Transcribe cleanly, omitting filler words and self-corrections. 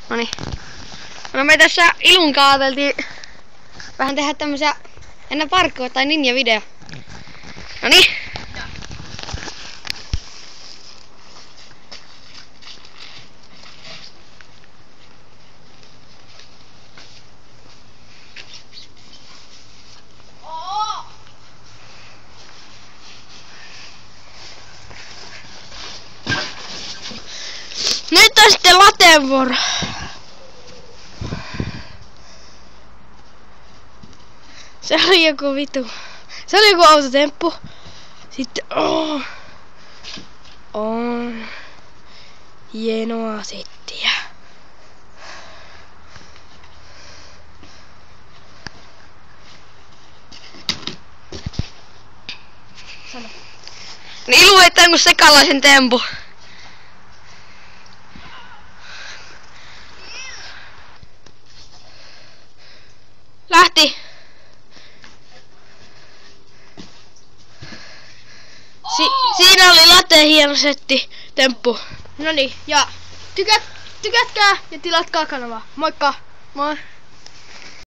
Noniin. No me tässä Ilunkaan ajateltiin vähän tehdä tämmösiä ennen parkkoa tai ninja-video. Noniin. Nyt on sitten lateen vuoro. Se oli joku vitu. Se oli joku autotemppu. Sitten on hienoa settiä. Sano. Niin Ilu heittää jonkun sekalaisen tempu. Lähti. Siinä oli lateen hieno setti temppu. Noniin, ja tykätkää ja tilatkaa kanavaa. Moikka! Moi!